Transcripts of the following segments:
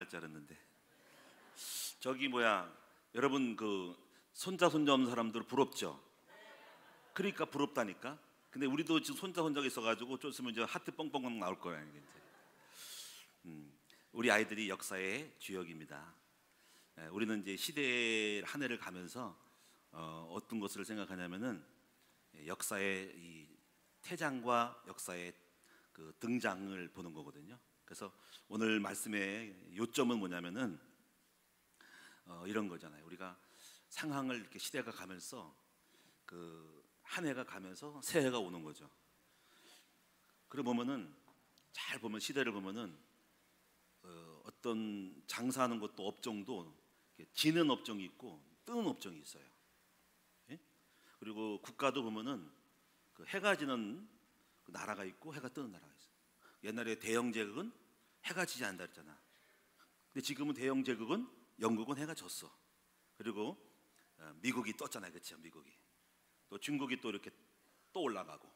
할 줄 알았는데. 저기 뭐야, 여러분 그 손자 손자 없는 사람들 부럽죠? 그러니까 부럽다니까. 근데 우리도 지금 손자 손자가 있어가지고 좀 있으면 이제 하트 뻥뻥 나올 거야 이제. 우리 아이들이 역사의 주역입니다. 우리는 이제 시대의 한 해를 가면서 어떤 것을 생각하냐면은 역사의 이 태장과 역사의 그 등장을 보는 거거든요. 그래서 오늘 말씀의 요점은 뭐냐면은 이런 거잖아요. 우리가 상황을 이렇게 시대가 가면서 그 한 해가 가면서 새해가 오는 거죠. 그러고 보면은 잘 보면 시대를 보면은 어떤 장사하는 것도 업종도 지는 업종이 있고 뜨는 업종이 있어요. 예? 그리고 국가도 보면은 그 해가 지는 그 나라가 있고 해가 뜨는 나라가 있어요. 옛날에 대영 제국은 해가 지지 않는다 그랬잖아. 근데 지금은 대영 제국은 영국은 해가 졌어. 그리고 미국이 떴잖아요, 그렇죠? 미국이 또 중국이 또 이렇게 또 올라가고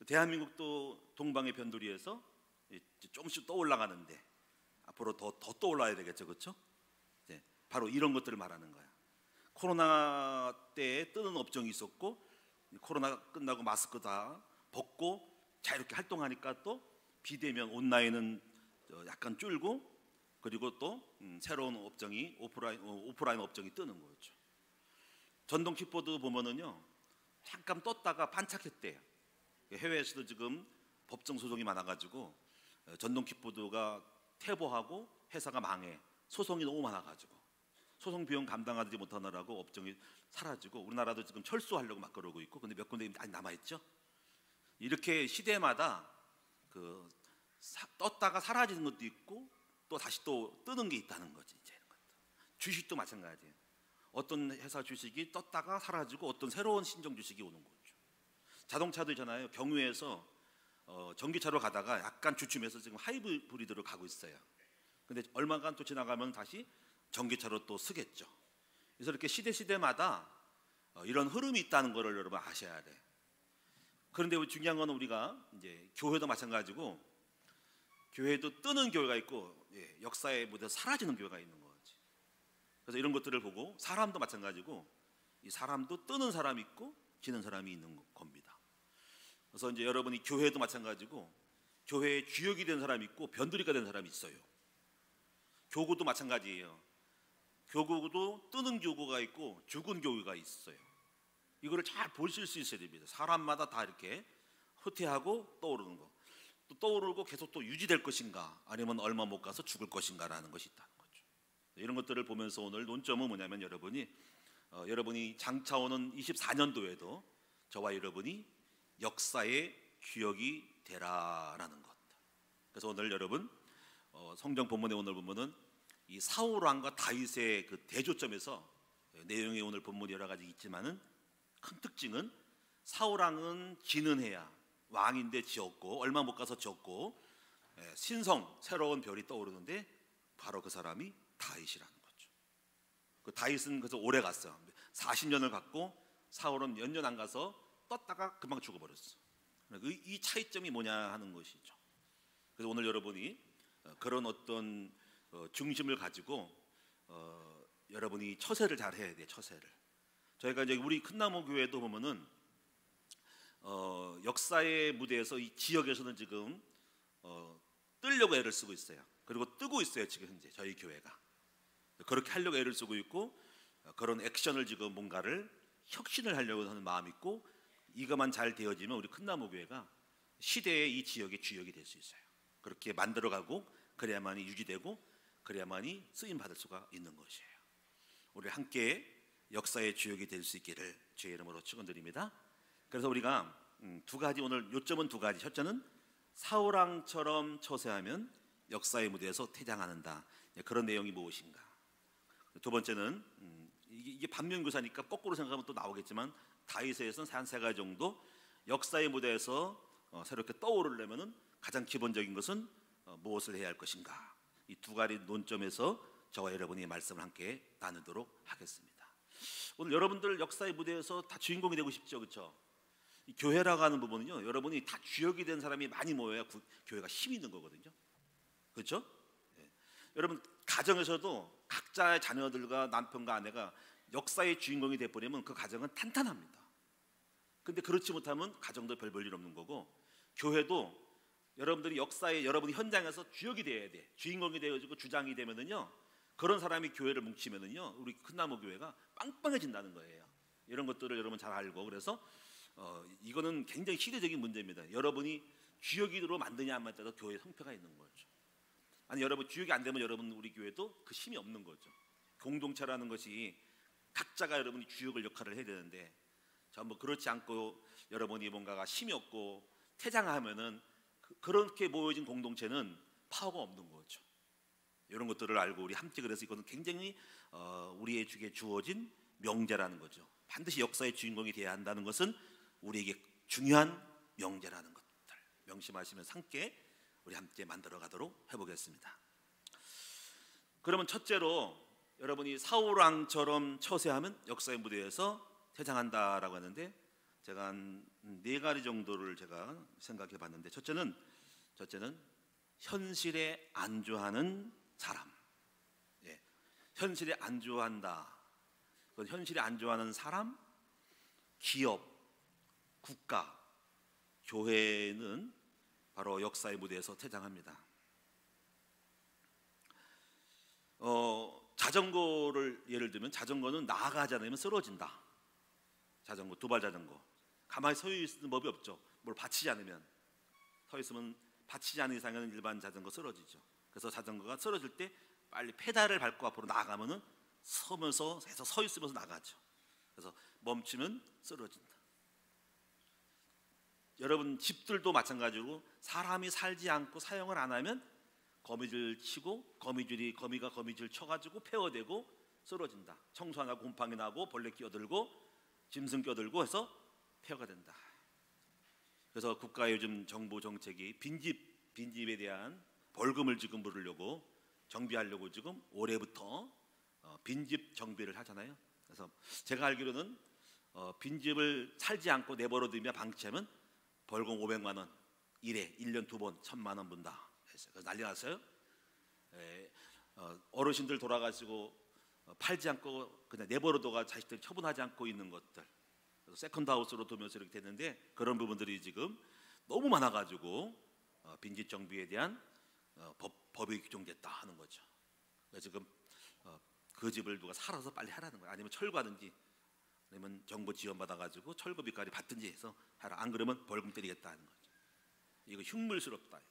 대한민국도 동방의 변두리에서 조금씩 또 올라가는데 앞으로 더 떠올라야 되겠죠, 그렇죠? 네, 바로 이런 것들을 말하는 거야. 코로나 때에 뜨는 업종이 있었고 코로나 끝나고 마스크 다 벗고 자유롭게 활동하니까 또 비대면 온라인은 약간 줄고 그리고 또 새로운 업종이 오프라인 업종이 뜨는 거죠. 전동 킥보드 보면은요 잠깐 떴다가 반짝했대요. 해외에서도 지금 법정 소송이 많아가지고 전동 킥보드가 퇴보하고 회사가 망해 소송이 너무 많아가지고 소송 비용 감당하지 못하느라고 업종이 사라지고 우리나라도 지금 철수하려고 막 그러고 있고 근데 몇 군데 아직 남아있죠. 이렇게 시대마다 그 떴다가 사라지는 것도 있고 또 다시 또 뜨는 게 있다는 거지. 이제 주식도 마찬가지예요. 어떤 회사 주식이 떴다가 사라지고 어떤 새로운 신종 주식이 오는 거죠. 자동차도 있잖아요. 경유해서 전기차로 가다가 약간 주춤해서 지금 하이브리드로 가고 있어요. 근데 얼마간 또 지나가면 다시 전기차로 또 쓰겠죠. 그래서 이렇게 시대마다 이런 흐름이 있다는 것을 여러분 아셔야 돼. 그런데 중요한 건 우리가 이제 교회도 마찬가지고 교회도 뜨는 교회가 있고 역사의 무대에서 사라지는 교회가 있는 거지. 그래서 이런 것들을 보고 사람도 마찬가지고 이 사람도 뜨는 사람이 있고 지는 사람이 있는 겁니다. 그래서 이제 여러분이 교회도 마찬가지고 교회의 주역이 된 사람이 있고 변두리가 된 사람이 있어요. 교구도 마찬가지예요. 교구도 뜨는 교구가 있고 죽은 교구가 있어요. 이거를 잘 보실 수 있어야 됩니다. 사람마다 다 이렇게 후퇴하고 떠오르는 거. 또 떠오르고 계속 또 유지될 것인가 아니면 얼마 못 가서 죽을 것인가라는 것이 있다는 거죠. 이런 것들을 보면서 오늘 논점은 뭐냐면 여러분이 장차오는 24년도에도 저와 여러분이 역사의 주역이 되라라는 것. 그래서 오늘 여러분 성경 본문에 오늘 보면은 이 사울 왕과 다윗의 그 대조점에서 내용이 오늘 본문이 여러 가지 있지만은 큰 특징은 사울 왕은 지는 해야 왕인데 지었고 얼마 못 가서 지었고 신성 새로운 별이 떠오르는데 바로 그 사람이 다윗이라는 거죠. 그 다윗은 그래서 오래 갔어요. 40년을 갔고 사울은 몇 년 안 가서 떴다가 금방 죽어버렸어. 이 차이점이 뭐냐 하는 것이죠. 그래서 오늘 여러분이 그런 어떤 중심을 가지고 여러분이 처세를 잘 해야 돼요. 처세를. 저희가 이제 우리 큰나무 교회도 보면은 역사의 무대에서 이 지역에서는 지금 뜨려고 애를 쓰고 있어요. 그리고 뜨고 있어요. 지금 현재 저희 교회가 그렇게 하려고 애를 쓰고 있고 그런 액션을 지금 뭔가를 혁신을 하려고 하는 마음이 있고 이것만 잘 되어지면 우리 큰나무 교회가 시대의 이 지역의 주역이 될 수 있어요. 그렇게 만들어가고 그래야만이 유지되고 그래야만이 쓰임 받을 수가 있는 것이에요. 우리 함께 역사의 주역이 될 수 있기를 주의 이름으로 축원드립니다. 그래서 우리가 두 가지 오늘 요점은 두 가지. 첫째는 사울왕처럼 처세하면 역사의 무대에서 퇴장하는다. 그런 내용이 무엇인가. 두 번째는 이게 반면교사니까 거꾸로 생각하면 또 나오겠지만 다윗에서는 한 세 가지 정도 역사의 무대에서 새롭게 떠오르려면은 가장 기본적인 것은 무엇을 해야 할 것인가. 이 두 가지 논점에서 저와 여러분이 말씀을 함께 나누도록 하겠습니다. 오늘 여러분들 역사의 무대에서 다 주인공이 되고 싶죠, 그렇죠? 이 교회라고 하는 부분은요, 여러분이 다 주역이 된 사람이 많이 모여야 교회가 힘이 있는 거거든요, 그렇죠? 네. 여러분 가정에서도 각자의 자녀들과 남편과 아내가 역사의 주인공이 돼버리면 그 가정은 탄탄합니다. 근데 그렇지 못하면 가정도 별 볼 일 없는 거고, 교회도 여러분들이 역사의 여러분 현장에서 주역이 돼야 돼. 주인공이 되어지고 주장이 되면은요, 그런 사람이 교회를 뭉치면은요, 우리 큰나무 교회가 빵빵해진다는 거예요. 이런 것들을 여러분 잘 알고, 그래서 이거는 굉장히 시대적인 문제입니다. 여러분이 주역으로 만드냐 안 만드냐도 교회 성패가 있는 거죠. 아니, 여러분 주역이 안 되면 여러분 우리 교회도 그 힘이 없는 거죠. 공동체라는 것이 각자가 여러분이 주역을 역할을 해야 되는데, 전부 그렇지 않고 여러분이 뭔가가 힘이 없고 퇴장하면은 그렇게 모여진 공동체는 파워가 없는 거죠. 이런 것들을 알고 우리 함께, 그래서 이거는 굉장히 우리의 주에 주어진 명제라는 거죠. 반드시 역사의 주인공이 되어야 한다는 것은 우리에게 중요한 명제라는 것들 명심하시면서 함께 우리 함께 만들어 가도록 해보겠습니다. 그러면 첫째로 여러분이 사울 왕처럼 처세하면 역사의 무대에서 퇴장한다라고 하는데, 제가 한 4가지 정도를 제가 생각해 봤는데, 첫째는 현실에 안주하는 사람. 예, 현실에 안주한다. 그건 현실에 안주하는 사람, 기업, 국가, 교회는 바로 역사의 무대에서 퇴장합니다. 자전거를 예를 들면, 자전거는 나아가지 않으면 쓰러진다. 자전거, 두발 자전거, 가만히 서 있는 법이 없죠. 뭘 받치지 않으면, 서 있으면 받치지 않는 이상은 일반 자전거 쓰러지죠. 그래서 자전거가 쓰러질 때 빨리 페달을 밟고 앞으로 나가면은 서면서 해서 서 있으면서 나가죠. 그래서 멈추면 쓰러진다. 여러분 집들도 마찬가지로 사람이 살지 않고 사용을 안 하면 거미줄 치고 거미가 거미줄 쳐가지고 폐허되고 쓰러진다. 청소 안 하고 곰팡이 나고 벌레 끼어들고 짐승 끼어들고 해서 폐허가 된다. 그래서 국가의 요즘 정부 정책이 빈집에 대한 벌금을 지금 물으려고 정비하려고 지금 올해부터 빈집 정비를 하잖아요. 그래서 제가 알기로는 빈집을 살지 않고 내버려 두며 방치하면 벌금 500만 원, 1년 2번 1,000만 원 분다 했어요. 그래서 난리 났어요. 어르신들 돌아가시고 팔지 않고 그냥 내버려둬가 자식들 처분하지 않고 있는 것들, 그래서 세컨드 하우스로 두면서 이렇게 됐는데, 그런 부분들이 지금 너무 많아가지고 빈집 정비에 대한 법이 규정됐다 하는 거죠. 그래서 지금 그 집을 누가 살아서 빨리 하라는 거예요. 아니면 철거하든지, 아니면 정부 지원 받아가지고 철거 비까지 받든지 해서 하라. 안 그러면 벌금 때리겠다 하는 거죠. 이거 흉물스럽다.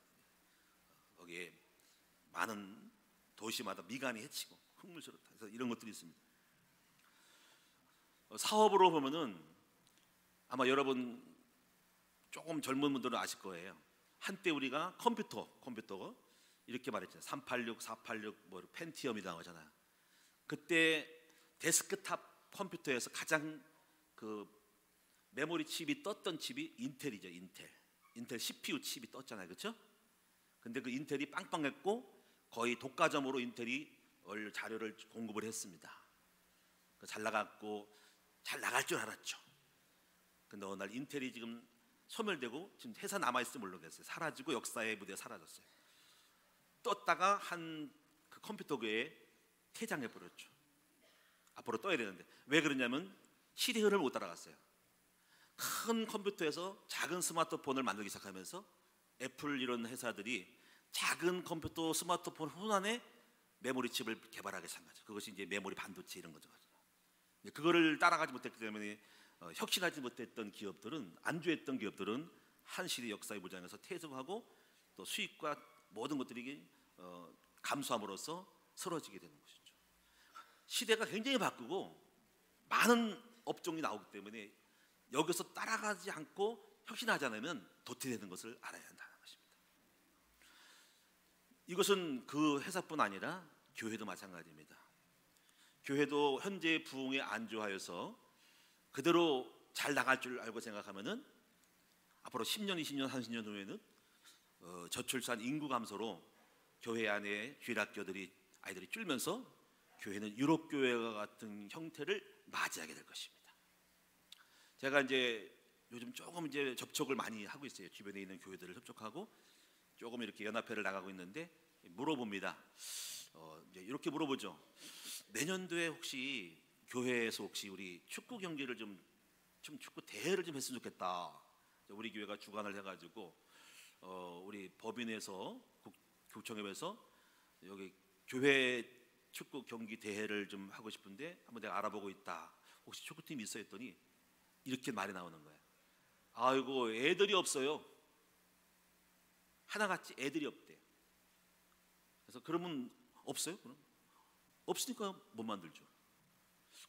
거기에 많은 도시마다 미간이 해치고 흉물스럽다. 그래서 이런 것들이 있습니다. 사업으로 보면은 아마 여러분 조금 젊은 분들은 아실 거예요. 한때 우리가 컴퓨터가 이렇게 말했잖아요. 386, 486 뭐 펜티엄이라고 하잖아요. 그때 데스크탑 컴퓨터에서 가장 그 메모리 칩이 떴던 칩이 인텔이죠. 인텔 CPU 칩이 떴잖아요. 그렇죠? 근데 그 인텔이 빵빵했고 거의 독과점으로 인텔이 자료를 공급을 했습니다. 잘 나갔고 잘 나갈 줄 알았죠. 근데 어느 날 인텔이 지금 소멸되고 지금 회사 남아있을지 모르겠어요. 사라지고 역사의 무대에 사라졌어요. 떴다가 한 그 컴퓨터계에 퇴장해 버렸죠. 앞으로 떠야 되는데 왜 그러냐면 시대 흐름을 못 따라갔어요. 큰 컴퓨터에서 작은 스마트폰을 만들기 시작하면서 애플 이런 회사들이 작은 컴퓨터 스마트폰 후안에 메모리 칩을 개발하기 시작하죠. 그것이 이제 메모리 반도체 이런 거죠. 그거를 따라가지 못했기 때문에 혁신하지 못했던 기업들은, 안주했던 기업들은 한시대 역사의 무장에서 퇴소하고 또 수익과 모든 것들이 감소함으로써 쓰러지게 되는 것이죠. 시대가 굉장히 바꾸고 많은 업종이 나오기 때문에 여기서 따라가지 않고 혁신하지 않으면 도태되는 것을 알아야 한다는 것입니다. 이것은 그 회사뿐 아니라 교회도 마찬가지입니다. 교회도 현재의 부흥에 안주하여서 그대로 잘 나갈 줄 알고 생각하면은 앞으로 10년, 20년, 30년 후에는 저출산 인구 감소로 교회 안에 주일학교들이 아이들이 줄면서 교회는 유럽 교회와 같은 형태를 맞이하게 될 것입니다. 제가 이제 요즘 조금 이제 접촉을 많이 하고 있어요. 주변에 있는 교회들을 접촉하고 조금 이렇게 연합회를 나가고 있는데 물어봅니다. 이제 이렇게 물어보죠. 내년도에 혹시 교회에서 혹시 우리 축구 경기를 좀 축구 대회를 좀 했으면 좋겠다. 우리 교회가 주관을 해가지고 우리 법인에서 교총회에서 여기 교회 축구 경기 대회를 좀 하고 싶은데 한번 내가 알아보고 있다. 혹시 축구팀이 있어 했더니 이렇게 말이 나오는 거예요. 아이고 애들이 없어요. 하나같이 애들이 없대. 그래서 그러면 없어요? 그럼 없으니까 못 만들죠.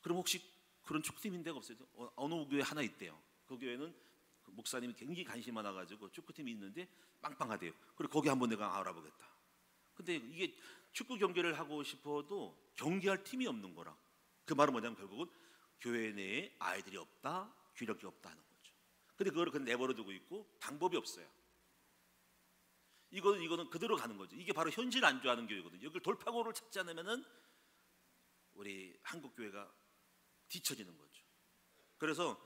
그럼 혹시 그런 축구팀인 데가 없어요? 어느 교회 하나 있대요. 그 교회는 그 목사님이 굉장히 관심이 많아가지고 축구팀이 있는데 빵빵하대요. 그리고 거기 한번 내가 알아보겠다. 근데 이게 축구 경기를 하고 싶어도 경기할 팀이 없는 거라. 그 말은 뭐냐면 결국은 교회 내에 아이들이 없다, 귀력이 없다 하는 거죠. 근데 그거를 그냥 내버려 두고 있고 방법이 없어요. 이거는 그대로 가는 거죠. 이게 바로 현실 안주하는 교회거든요. 여기를 돌파구를 찾지 않으면은 우리 한국 교회가 뒤처지는 거죠. 그래서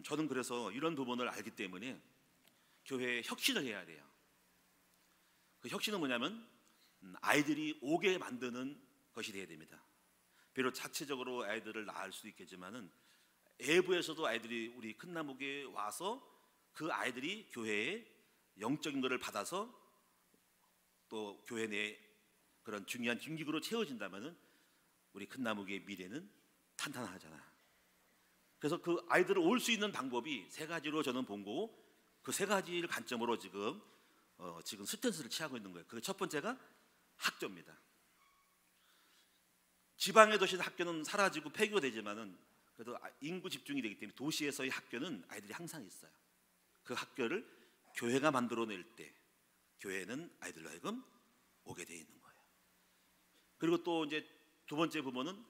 저는 그래서 이런 부분을 알기 때문에 교회에 혁신을 해야 돼요. 그 혁신은 뭐냐면 아이들이 오게 만드는 것이 돼야 됩니다. 비록 자체적으로 아이들을 낳을 수도 있겠지만은 외부에서도 아이들이 우리 큰나무교회에 와서 그 아이들이 교회에 영적인 것을 받아서 또 교회 내에 그런 중요한 중직으로 채워진다면은 우리 큰나무교회의 미래는 탄탄하잖아. 그래서 그 아이들을 올 수 있는 방법이 세 가지로 저는 본 거고 그 세 가지를 관점으로 지금 스탠스를 취하고 있는 거예요. 그 첫 번째가 학교입니다. 지방의 도시의 학교는 사라지고 폐교되지만은 그래도 인구 집중이 되기 때문에 도시에서의 학교는 아이들이 항상 있어요. 그 학교를 교회가 만들어낼 때 교회는 아이들로 하여금 오게 돼 있는 거예요. 그리고 또 이제 두 번째 부분은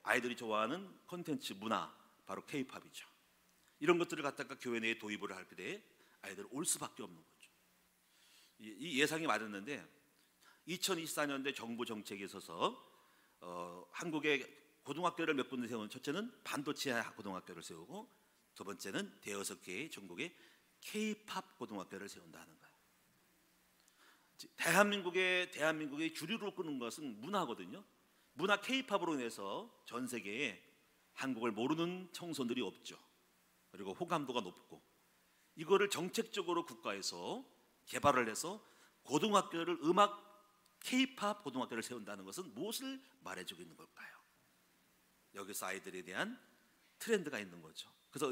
아이들이 좋아하는 콘텐츠 문화, 바로 K-팝이죠. 이런 것들을 갖다가 교회 내에 도입을 할 때에 아이들 올 수밖에 없는 거죠. 이 예상이 맞았는데 2024년대 정부 정책에 있어서 한국의 고등학교를 몇 군데 세운 첫째는 반도체 고등학교를 세우고 두 번째는 대여섯 개의 전국의 K-팝 고등학교를 세운다는 거예요. 대한민국의 주류로 끄는 것은 문화거든요. 문화 K-팝으로 인해서 전 세계에 한국을 모르는 청소년들이 없죠. 그리고 호감도가 높고 이거를 정책적으로 국가에서 개발을 해서 고등학교를 음악 K-팝 고등학교를 세운다는 것은 무엇을 말해주고 있는 걸까요? 여기서 아이들에 대한 트렌드가 있는 거죠. 그래서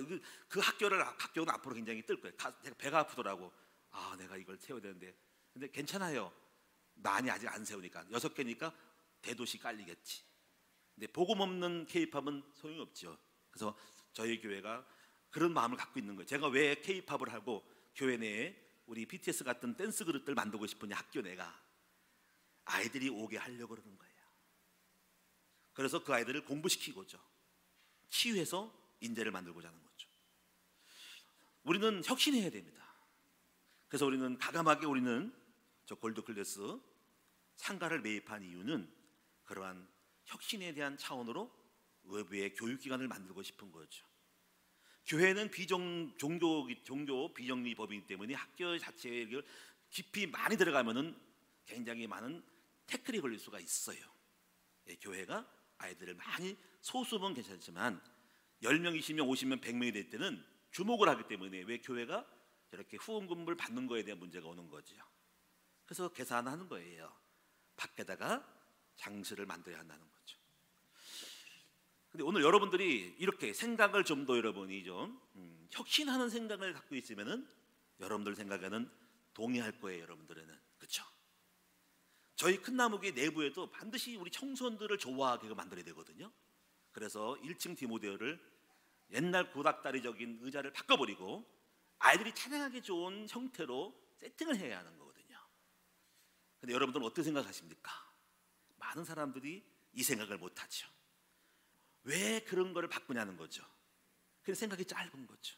그 학교는 앞으로 굉장히 뜰 거예요. 배가 아프더라고. 아, 내가 이걸 세워야 되는데. 근데 괜찮아요. 많이 아직 안 세우니까 6개니까 대도시 깔리겠지. 근데 복음 없는 K-팝은 소용이 없죠. 그래서 저희 교회가 그런 마음을 갖고 있는 거예요. 제가 왜 K-팝을 하고 교회 내에 우리 BTS 같은 댄스 그룹들 만들고 싶으냐, 학교 내가 아이들이 오게 하려고 그러는 거예요. 그래서 그 아이들을 공부시키고죠, 치유해서 인재를 만들고자 하는 거죠. 우리는 혁신해야 됩니다. 그래서 우리는 가감하게 저 골드클래스 상가를 매입한 이유는 그러한 혁신에 대한 차원으로 외부의 교육기관을 만들고 싶은 거죠. 교회는 종교 비정리 법이기 때문에 학교 자체에 깊이 많이 들어가면은 굉장히 많은 태클이 걸릴 수가 있어요. 교회가 아이들을 많이 소수면 괜찮지만 10명, 20명, 50명, 100명이 될 때는 주목을 하기 때문에 왜 교회가 저렇게 후원금을 받는 거에 대한 문제가 오는 거죠. 그래서 계산하는 거예요. 밖에다가 장실을 만들어야 한다는 거죠. 근데 오늘 여러분들이 이렇게 생각을 좀 더 여러분이 좀 혁신하는 생각을 갖고 있으면은 여러분들 생각에는 동의할 거예요. 여러분들에는. 그렇죠? 저희 큰나무교회 내부에도 반드시 우리 청소년들을 좋아하게 만들어야 되거든요. 그래서 1층 디모데어를 옛날 구닥다리적인 의자를 바꿔버리고 아이들이 찬양하기 좋은 형태로 세팅을 해야 하는 거거든요. 근데 여러분들은 어떻게 생각하십니까? 많은 사람들이 이 생각을 못하죠. 왜 그런 거를 바꾸냐는 거죠. 그냥 생각이 짧은 거죠.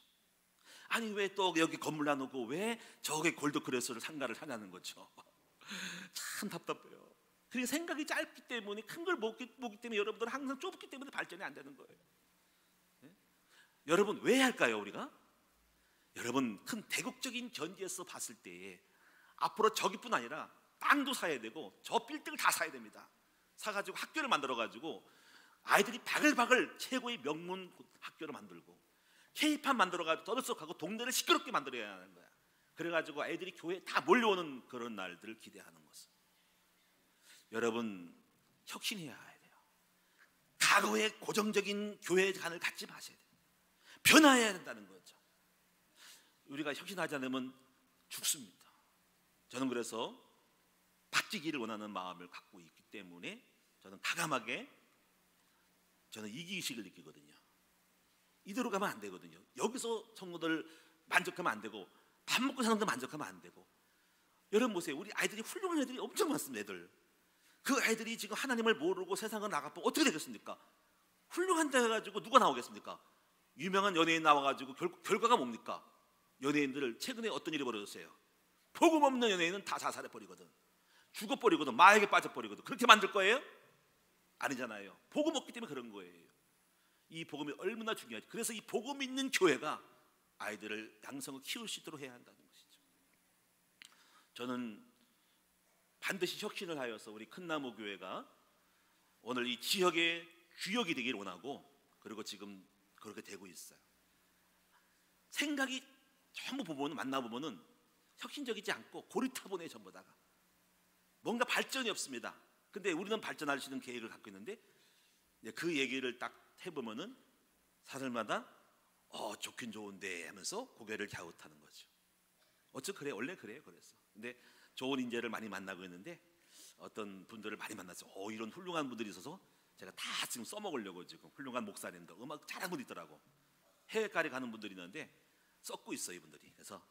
아니 왜 또 여기 건물 놔놓고 왜 저기 골드크레스를 상가를 사냐는 거죠. 참 답답해요. 그러니까 생각이 짧기 때문에 큰 걸 보기 때문에 여러분들은 항상 좁기 때문에 발전이 안 되는 거예요. 네? 여러분 왜 할까요 우리가? 여러분 큰 대국적인 견지에서 봤을 때 앞으로 저기뿐 아니라 땅도 사야 되고 저 빌딩을 다 사야 됩니다. 사가지고 학교를 만들어가지고 아이들이 바글바글 최고의 명문 학교를 만들고 K-팝 만들어가지고 떠들썩하고 동네를 시끄럽게 만들어야 하는 거야. 그래가지고 아이들이 교회에 다 몰려오는 그런 날들을 기대하는 것은, 여러분 혁신해야 돼요. 과거의 고정적인 교회관을 갖지 마셔야 돼요. 변화해야 된다는 거죠. 우리가 혁신하지 않으면 죽습니다. 저는 그래서 바뀌기를 원하는 마음을 갖고 있기 때문에 저는 과감하게 저는 이기의식을 느끼거든요. 이대로 가면 안 되거든요. 여기서 성도들 만족하면 안 되고 밥 먹고 사는 데 만족하면 안 되고. 여러분 보세요. 우리 아이들이 훌륭한 애들이 엄청 많습니다. 애들. 그 아이들이 지금 하나님을 모르고 세상을 나가면 어떻게 되겠습니까? 훌륭한다 해가지고 누가 나오겠습니까? 유명한 연예인 나와가지고 결과가 뭡니까? 연예인들을 최근에 어떤 일이 벌어졌어요? 복음 없는 연예인은 다 자살해버리거든. 죽어버리거든. 마약에 빠져버리거든. 그렇게 만들 거예요? 아니잖아요. 복음 없기 때문에 그런 거예요. 이 복음이 얼마나 중요하지. 그래서 이 복음 있는 교회가 아이들을 양성을 키울 수 있도록 해야 한다는 것이죠. 저는 반드시 혁신을 하여서 우리 큰나무 교회가 오늘 이 지역의 주역이 되기를 원하고, 그리고 지금 그렇게 되고 있어요. 생각이 전부 보면 만나보면은 혁신적이지 않고 고리타분해. 전부 다가 뭔가 발전이 없습니다. 근데 우리는 발전할 수 있는 계획을 갖고 있는데 그 얘기를 딱 해보면은 사람마다 좋긴 좋은데 하면서 고개를 갸웃하는 거죠. 어쩌 그래? 원래 그래요. 그래서 근데 좋은 인재를 많이 만나고 있는데 어떤 분들을 많이 만나서 이런 훌륭한 분들이 있어서 제가 다 지금 써먹으려고 지금 훌륭한 목사님들, 음악 잘하는 분 있더라고. 해외까지 가는 분들이 있는데 썩고 있어요 이분들이. 그래서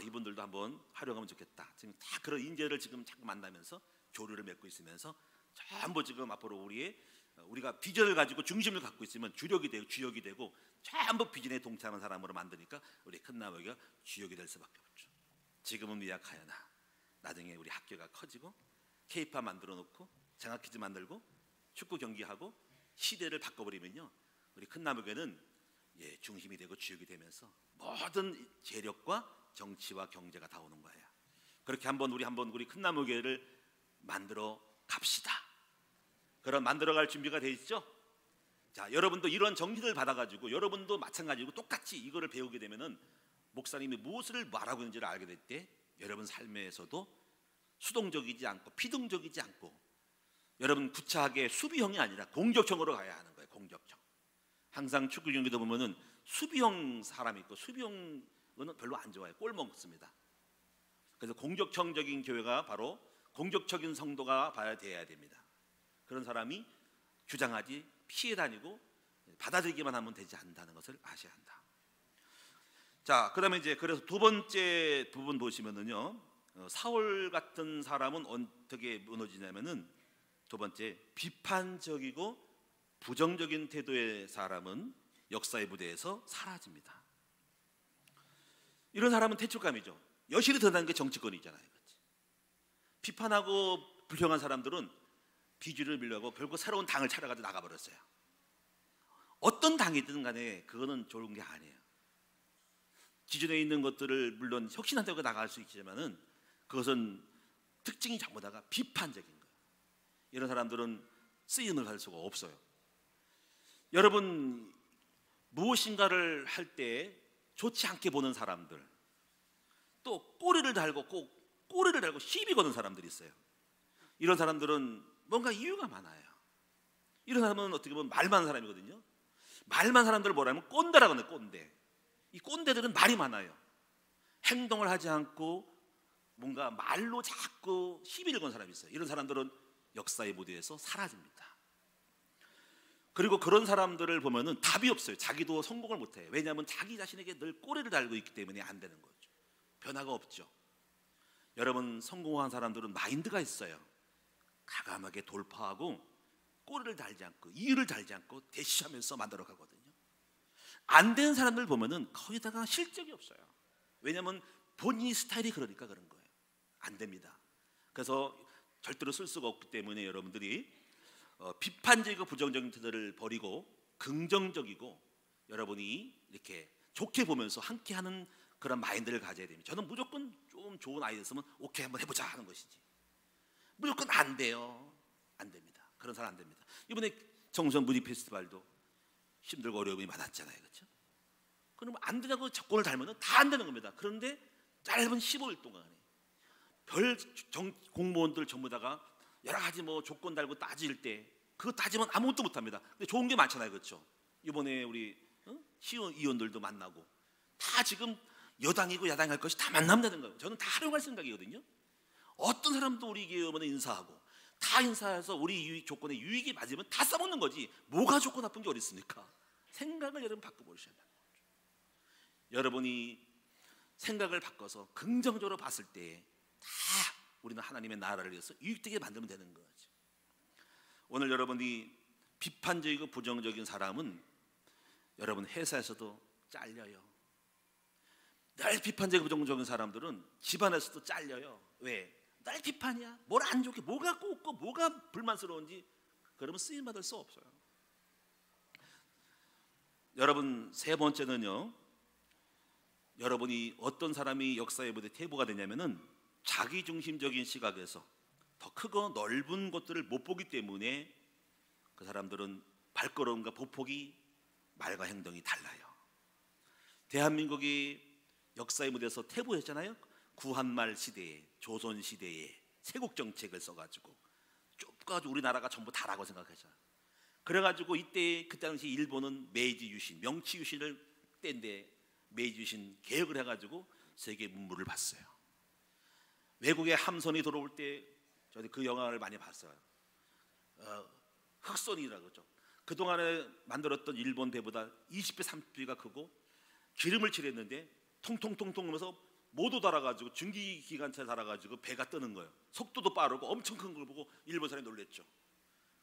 이분들도 한번 활용하면 좋겠다. 지금 다 그런 인재를 지금 자꾸 만나면서 교류를 맺고 있으면서 전부 지금 앞으로 우리가 비전을 가지고 중심을 갖고 있으면 주력이 되고 주역이 되고 전부 비전에 동참한 사람으로 만드니까 우리 큰나무가 주역이 될 수밖에 없죠. 지금은 미약하여나 나중에 우리 학교가 커지고 K-팝 만들어 놓고 장학퀴즈 만들고 축구 경기하고 시대를 바꿔버리면요, 우리 큰나무교는 중심이 되고 주역이 되면서 모든 재력과 정치와 경제가 다 오는 거예요. 그렇게 한번 우리 큰나무교회를 만들어 갑시다. 그럼 만들어갈 준비가 돼 있죠? 자, 여러분도 이런 정신을 받아가지고 여러분도 마찬가지로 똑같이 이거를 배우게 되면은 목사님이 무엇을 말하고 있는지를 알게 될 때 여러분 삶에서도 수동적이지 않고 피동적이지 않고 여러분 구차하게 수비형이 아니라 공격형으로 가야 하는 거예요. 공격형. 항상 축구 경기도 보면은 수비형 사람이 있고 수비형은 별로 안 좋아해요. 골 먹습니다. 그래서 공격형적인 교회가 바로 공격적인 성도가 돼야 됩니다. 그런 사람이 주장하지 피해 다니고 받아들이기만 하면 되지 않는다는 것을 아셔야 한다. 자, 그다음에 그래서 두 번째 부분 보시면은요, 사울 같은 사람은 어떻게 무너지냐면은 두 번째, 비판적이고 부정적인 태도의 사람은 역사의 무대에서 사라집니다. 이런 사람은 퇴출감이죠. 여실히 드러나는 게 정치권이잖아요. 그렇지? 비판하고 불평한 사람들은 비주를 밀려고 결국 새로운 당을 찾아가지고 나가버렸어요. 어떤 당이든 간에 그거는 좋은 게 아니에요. 기존에 있는 것들을 물론 혁신한다고 나갈 수 있지만은 그것은 특징이 전부 다가 비판적인 거예요. 이런 사람들은 쓰임을 할 수가 없어요. 여러분, 무엇인가를 할 때 좋지 않게 보는 사람들, 또 꼬리를 달고 시비 거는 사람들이 있어요. 이런 사람들은 뭔가 이유가 많아요. 이런 사람은 어떻게 보면 말 많은 사람이거든요. 말 많은 사람들을 뭐라 하면 꼰대라고 해요. 꼰대. 이 꼰대들은 말이 많아요. 행동을 하지 않고 뭔가 말로 자꾸 시비를 거는 사람이 있어요. 이런 사람들은 역사의 무대에서 사라집니다. 그리고 그런 사람들을 보면은 답이 없어요. 자기도 성공을 못해요. 왜냐하면 자기 자신에게 늘 꼬리를 달고 있기 때문에 안 되는 거죠. 변화가 없죠. 여러분, 성공한 사람들은 마인드가 있어요. 과감하게 돌파하고 꼬리를 달지 않고 이유를 달지 않고 대시하면서 만들어 가거든요. 안 되는 사람들 보면은 거기다가 실적이 없어요. 왜냐하면 본인이 스타일이 그러니까 그런 거예요. 안 됩니다. 그래서 절대로 쓸 수가 없기 때문에 여러분들이 비판적이고 부정적인 태도를 버리고 긍정적이고 여러분이 이렇게 좋게 보면서 함께하는 그런 마인드를 가져야 됩니다. 저는 무조건 좀 좋은 아이디어 있으면 오케이 한번 해보자 하는 것이지, 무조건 안 돼요. 안 됩니다. 그런 사람 안 됩니다. 이번에 정선 문희 페스티벌도 힘들고 어려움이 많았잖아요, 그렇죠? 그러면 안 되냐고 조건을 달면 다 안 되는 겁니다. 그런데 짧은 15일 동안에 공무원들 전부 다가 여러 가지 뭐 조건 달고 따질 때 그거 따지면 아무것도 못 합니다. 근데 좋은 게 많잖아요, 그렇죠? 이번에 우리 시의원들도 만나고 다 지금 여당이고 야당이 할 것이 다 만나면 거예요. 저는 다 활용할 생각이거든요. 어떤 사람도 우리 기업원에 인사하고 다 인사해서 우리 조건에 유익이 맞으면 다 써먹는 거지. 뭐가 좋고 나쁜 게 어디 있습니까? 생각을 여러분 바꿔보셔야 돼요. 여러분이 생각을 바꿔서 긍정적으로 봤을 때 다 우리는 하나님의 나라를 위해서 유익되게 만들면 되는 거죠. 오늘 여러분이 비판적이고 부정적인 사람은 여러분 회사에서도 잘려요. 날 비판적이고 부정적인 사람들은 집안에서도 잘려요. 왜? 날 비판이야. 뭘 안 좋게, 뭐가 꼽고 뭐가 불만스러운지 그러면 쓰임받을 수 없어요. 여러분 세 번째는요, 여러분이 어떤 사람이 역사의 무대 태보가 되냐면은 자기중심적인 시각에서 더 크고 넓은 것들을 못 보기 때문에 그 사람들은 발걸음과 보폭이 말과 행동이 달라요. 대한민국이 역사의 무대에서 태보했잖아요. 구한말 시대에, 조선 시대에 세국 정책을 써가지고 좁가지고 우리나라가 전부 다라고 생각하잖아요. 그래가지고 그때 당시 일본은 메이지 유신, 명치 유신을 뗀데 메이지 유신 개혁을 해가지고 세계 문물을 봤어요. 외국의 함선이 들어올 때 저도 그 영화를 많이 봤어요. 흑선이라고 그러죠. 그동안에 만들었던 일본 배보다 20배, 30배가 크고 기름을 칠했는데 통통통통 하면서 모두 달아가지고 증기기관차에 달아가지고 배가 뜨는 거예요. 속도도 빠르고 엄청 큰 걸 보고 일본 사람이 놀랬죠.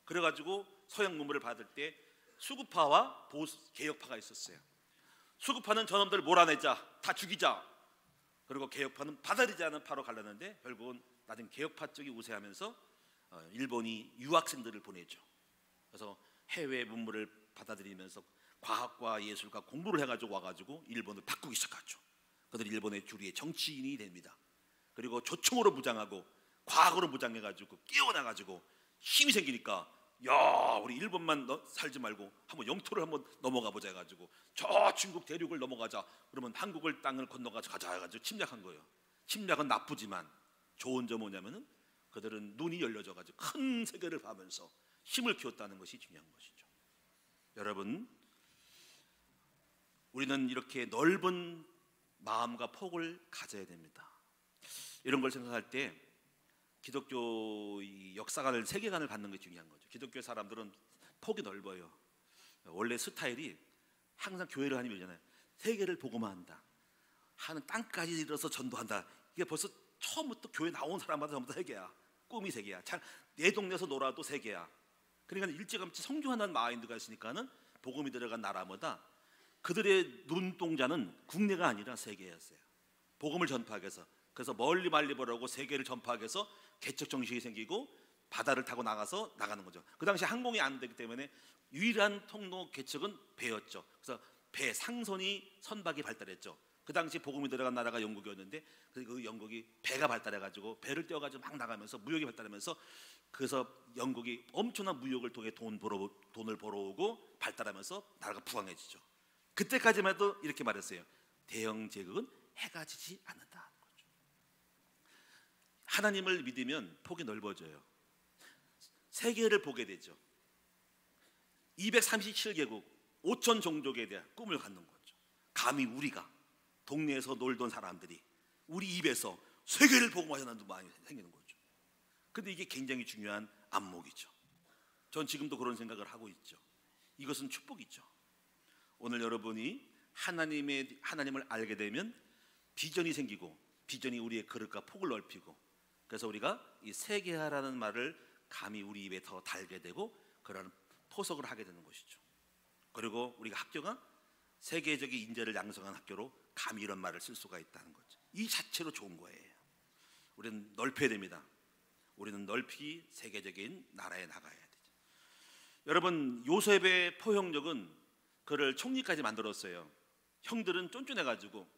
그래가지고 서양 문물을 받을 때 수구파와 개혁파가 있었어요. 수구파는 저놈들 몰아내자, 다 죽이자. 그리고 개혁파는 받아들이지 않은 파로 갈랐는데 결국은 나중에 개혁파 쪽이 우세하면서 일본이 유학생들을 보내죠. 그래서 해외 문물을 받아들이면서 과학과 예술과 공부를 해가지고 와가지고 일본을 바꾸기 시작하죠. 그들이 일본의 주류의 정치인이 됩니다. 그리고 조총으로 무장하고 과학으로 무장해가지고 깨어나가지고 힘이 생기니까 야, 우리 일본만 살지 말고 한번 영토를 한번 넘어가 보자 해가지고 저 중국 대륙을 넘어가자. 그러면 한국을 땅을 건너가지고 가자 해가지고 침략한 거예요. 침략은 나쁘지만 좋은 점 뭐냐면은 그들은 눈이 열려져가지고 큰 세계를 봐면서 힘을 키웠다는 것이 중요한 것이죠. 여러분, 우리는 이렇게 넓은 마음과 폭을 가져야 됩니다. 이런 걸 생각할 때 기독교 역사관을, 세계관을 갖는 게 중요한 거죠. 기독교 사람들은 폭이 넓어요. 원래 스타일이 항상 교회를 하는 일이잖아요. 세계를 복음화한다. 하는 땅까지 이르러서 전도한다. 이게 벌써 처음부터 교회 나온 사람마다 전부 다 세계야. 꿈이 세계야. 내 동네에서 놀아도 세계야. 그러니까 일찌감치 성교하는 마인드가 있으니까는 복음이 들어간 나라마다 그들의 눈동자는 국내가 아니라 세계였어요. 복음을 전파하기 위해서. 그래서 멀리 보라고 세계를 전파하기 위해서 개척 정신이 생기고 바다를 타고 나가는 거죠. 그 당시 항공이 안 되기 때문에 유일한 통로 개척은 배였죠. 그래서 배, 상선이 선박이 발달했죠. 그 당시 복음이 들어간 나라가 영국이었는데 그 영국이 배가 발달해가지고 배를 떼어가지고 막 나가면서 무역이 발달하면서 그래서 영국이 엄청난 무역을 통해 돈을 벌어오고 발달하면서 나라가 부강해지죠. 그때까지만 해도 이렇게 말했어요. 대영 제국은 해가 지지 않는다. 하나님을 믿으면 폭이 넓어져요. 세계를 보게 되죠. 237개국 5천 종족에 대한 꿈을 갖는 거죠. 감히 우리가 동네에서 놀던 사람들이 우리 입에서 세계를 복음화하는 많이 생기는 거죠. 근데 이게 굉장히 중요한 안목이죠. 전 지금도 그런 생각을 하고 있죠. 이것은 축복이죠. 오늘 여러분이 하나님을 알게 되면 비전이 생기고 비전이 우리의 그릇과 폭을 넓히고 그래서 우리가 이 세계화라는 말을 감히 우리 입에 더 달게 되고 그런 포석을 하게 되는 것이죠. 그리고 우리가 학교가 세계적인 인재를 양성한 학교로 감히 이런 말을 쓸 수가 있다는 거죠. 이 자체로 좋은 거예요. 우리는 넓혀야 됩니다. 우리는 넓히 세계적인 나라에 나가야 되죠. 여러분, 요셉의 포용력은 그를 총리까지 만들었어요. 형들은 쫀쫀해가지고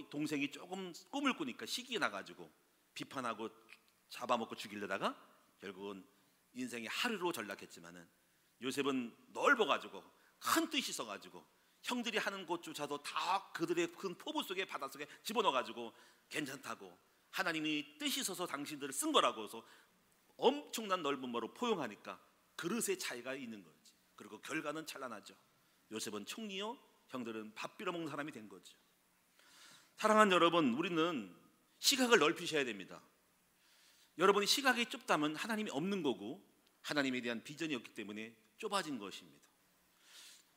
동생이 조금 꿈을 꾸니까 시기에 나가지고 비판하고 잡아먹고 죽이려다가 결국은 인생이 하루로 전락했지만은 요셉은 넓어가지고 큰 뜻이 있어가지고 형들이 하는 것조차도 다 그들의 큰 포부 속에 바닷속에 집어넣어가지고 괜찮다고, 하나님이 뜻이 있어서 당신들을 쓴 거라고 해서 엄청난 넓은 머로 포용하니까 그릇의 차이가 있는 거지. 그리고 결과는 찬란하죠. 요셉은 총리요, 형들은 밥 빌어먹는 사람이 된 거죠. 사랑하는 여러분, 우리는 시각을 넓히셔야 됩니다. 여러분이 시각이 좁다면 하나님이 없는 거고 하나님에 대한 비전이 없기 때문에 좁아진 것입니다.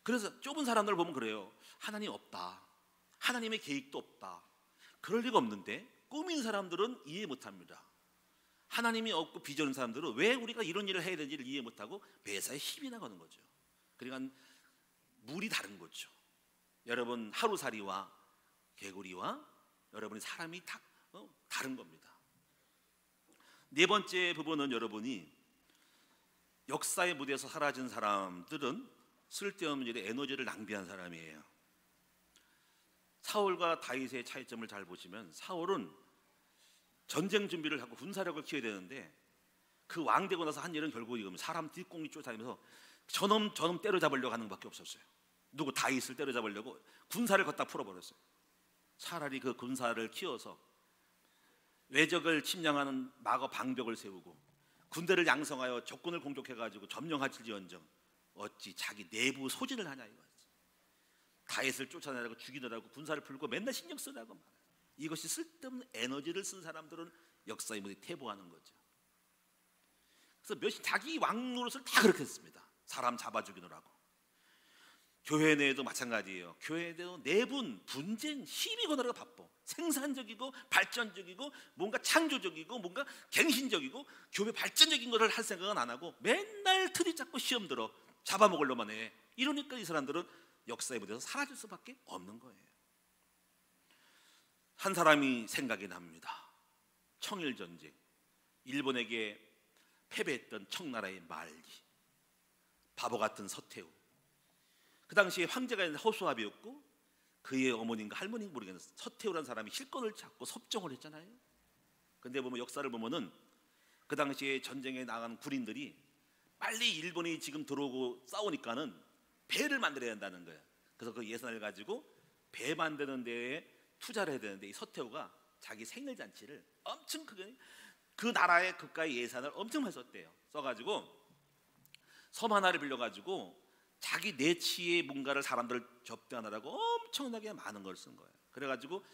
그래서 좁은 사람들 보면 그래요. 하나님 없다, 하나님의 계획도 없다, 그럴 리가 없는데 꾸민 사람들은 이해 못합니다. 하나님이 없고 비전 있는 사람들은 왜 우리가 이런 일을 해야 되는지를 이해 못하고 매사에 힘이 나가는 거죠. 그러니까 물이 다른 거죠. 여러분 하루살이와 개구리와 여러분의 사람이 다른 겁니다. 네 번째 부분은 여러분이 역사의 무대에서 사라진 사람들은 쓸데없는 일에 에너지를 낭비한 사람이에요. 사울과 다윗의 차이점을 잘 보시면 사울은 전쟁 준비를 하고 군사력을 키워야 되는데 그 왕 되고 나서 한 일은 결국 이겁니다. 사람 뒷공이 쫓아다니면서 저놈 때려잡으려고 하는 것밖에 없었어요. 누구 다윗을 때려잡으려고 군사를 걷다 풀어버렸어요. 차라리 그 군사를 키워서 외적을 침략하는 마거 방벽을 세우고 군대를 양성하여 적군을 공격해가지고 점령하실지언정 어찌 자기 내부 소진을 하냐 이거지. 다윗을 쫓아내라고 죽이느라고 군사를 풀고 맨날 신경 쓰라고 말해요. 이것이 쓸데없는 에너지를 쓴 사람들은 역사의 무대에 퇴보하는 거죠. 그래서 자기 왕 노릇을 다 그렇게 했습니다. 사람 잡아 죽이느라고. 교회 내에도 마찬가지예요. 교회 내도 내분, 분쟁, 시비 거느라고 바빠. 생산적이고 발전적이고 뭔가 창조적이고 뭔가 갱신적이고 교회 발전적인 것을 할 생각은 안 하고 맨날 틀이 잡고 시험 들어 잡아먹으려만 해. 이러니까 이 사람들은 역사의 무대에서 사라질 수밖에 없는 거예요. 한 사람이 생각이 납니다. 청일전쟁, 일본에게 패배했던 청나라의 말기, 바보 같은 서태후. 그 당시에 황제가 있는 허수아비였고 그의 어머니인가 할머니인가 모르겠는데 서태후라는 사람이 실권을 잡고 섭정을 했잖아요. 근데 보면 역사를 보면은 그 당시에 전쟁에 나간 군인들이 빨리 일본이 지금 들어오고 싸우니까는 배를 만들어야 한다는 거예요. 그래서 그 예산을 가지고 배 만드는 데에 투자를 해야 되는데 이 서태후가 자기 생일잔치를 엄청 크게 그 나라의 국가의 예산을 엄청 많이 썼대요. 써가지고 섬 하나를 빌려가지고 자기 내치의 뭔가를 사람들을 접대하느라고 엄청나게 많은 걸 쓴 거예요. 그래가지고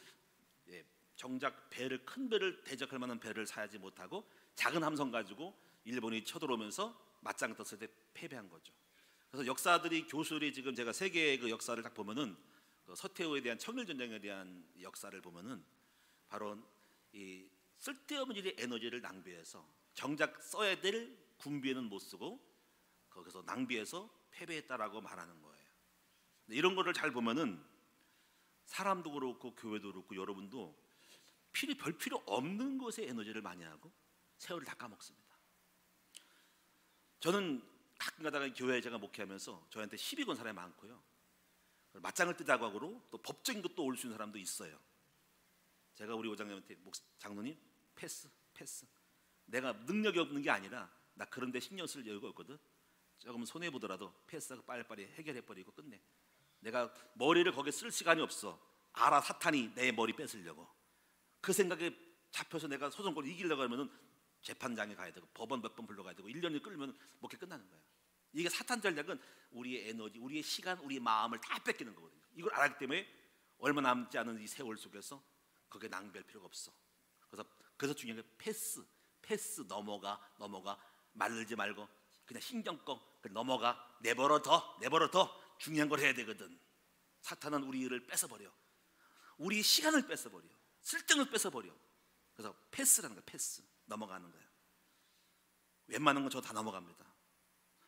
정작 배를 큰 배를 대적할 만한 배를 사야지 못하고 작은 함선 가지고 일본이 쳐들어오면서 맞짱 떴을 때 패배한 거죠. 그래서 역사들이 교수들이 지금 제가 세계의 그 역사를 딱 보면은 그 서태후에 대한 청일전쟁에 대한 역사를 보면은 바로 이 쓸데없는 일에 에너지를 낭비해서 정작 써야 될 군비에는 못 쓰고 거기서 낭비해서 패배했다라고 말하는 거예요. 이런 거를 잘 보면은 사람도 그렇고 교회도 그렇고 여러분도 별 필요 없는 것에 에너지를 많이 하고 세월을 다 까먹습니다. 저는 가끔 가다가 교회에 제가 목회하면서 저한테 시비 건 사람이 많고요. 맞짱을 뜨자고 하고 또 법적인 것도 올 수 있는 사람도 있어요. 제가 우리 오장님한테 장로님 패스. 내가 능력이 없는 게 아니라 나 그런 데 신경 쓸 여유가 없거든. 조금 손해보더라도 패스하고 빨리빨리 해결해버리고 끝내. 내가 머리를 거기에 쓸 시간이 없어. 알아 사탄이 내 머리 뺏으려고. 그 생각에 잡혀서 내가 소송권을 이기려고 하면은 재판장에 가야 되고 법원 몇 번 불러가야 되고 1년이 끌면 목회 끝나는 거야. 이게 사탄 전략은 우리의 에너지, 우리의 시간, 우리의 마음을 다 뺏기는 거거든요. 이걸 알았기 때문에 얼마 남지 않은 이 세월 속에서 거기에 낭비할 필요가 없어. 그래서 중요한 게 패스 넘어가 말르지 말고 그냥 신경 꺼 넘어가 내버려 더 중요한 걸 해야 되거든. 사탄은 우리를 뺏어버려. 우리 시간을 뺏어버려. 쓸데없는 걸 뺏어버려. 그래서 패스라는 거야. 패스 넘어가는 거야. 웬만한 건 저 다 넘어갑니다.